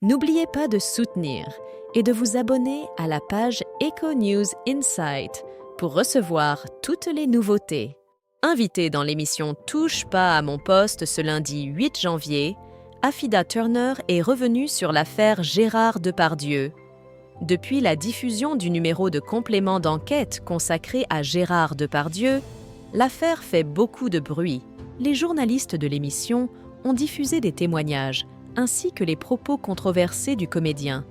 N'oubliez pas de soutenir et de vous abonner à la page Eco News Insight pour recevoir toutes les nouveautés. Invitée dans l'émission Touche pas à mon poste ce lundi 8 janvier, Affida Turner est revenue sur l'affaire Gérard Depardieu. Depuis la diffusion du numéro de complément d'enquête consacré à Gérard Depardieu, l'affaire fait beaucoup de bruit. Les journalistes de l'émission ont diffusé des témoignages ainsi que les propos controversés du comédien,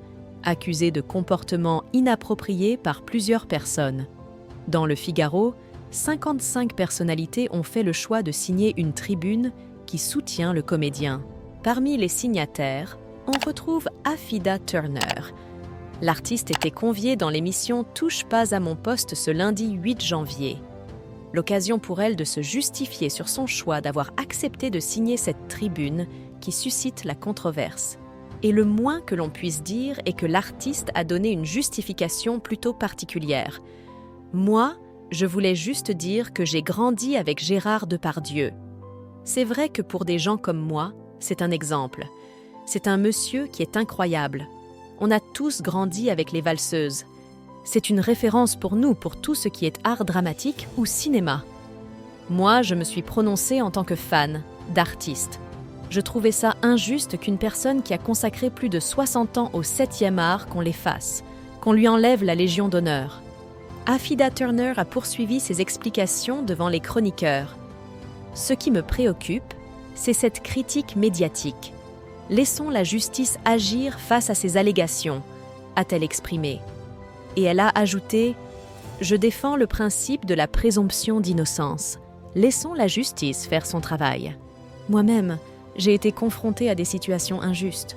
accusé de comportements inappropriés par plusieurs personnes. Dans Le Figaro, 55 personnalités ont fait le choix de signer une tribune qui soutient le comédien. Parmi les signataires, on retrouve Affida Turner. L'artiste était conviée dans l'émission Touche pas à mon poste ce lundi 8 janvier. L'occasion pour elle de se justifier sur son choix d'avoir accepté de signer cette tribune qui suscite la controverse. Et le moins que l'on puisse dire est que l'artiste a donné une justification plutôt particulière. Moi, je voulais juste dire que j'ai grandi avec Gérard Depardieu. C'est vrai que pour des gens comme moi, c'est un exemple. C'est un monsieur qui est incroyable. On a tous grandi avec les valseuses. C'est une référence pour nous pour tout ce qui est art dramatique ou cinéma. Moi, je me suis prononcée en tant que fan, d'artiste. Je trouvais ça injuste qu'une personne qui a consacré plus de 60 ans au 7e art qu'on l'efface, qu'on lui enlève la Légion d'honneur. Affida Turner a poursuivi ses explications devant les chroniqueurs. Ce qui me préoccupe, c'est cette critique médiatique. Laissons la justice agir face à ces allégations, a-t-elle exprimé. Et elle a ajouté « Je défends le principe de la présomption d'innocence. Laissons la justice faire son travail. » Moi-même, j'ai été confrontée à des situations injustes.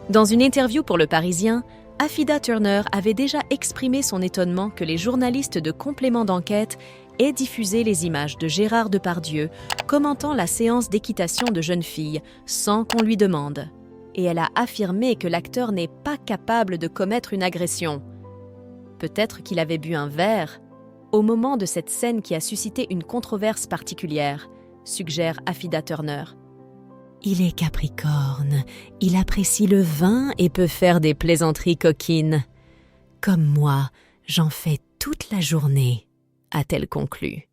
Dans une interview pour Le Parisien, Affida Turner avait déjà exprimé son étonnement que les journalistes de complément d'enquête aient diffusé les images de Gérard Depardieu commentant la séance d'équitation de jeunes filles sans qu'on lui demande. Et elle a affirmé que l'acteur n'est pas capable de commettre une agression. Peut-être qu'il avait bu un verre au moment de cette scène qui a suscité une controverse particulière, suggère Affida Turner. Il est Capricorne, il apprécie le vin et peut faire des plaisanteries coquines. Comme moi, j'en fais toute la journée, a-t-elle conclu.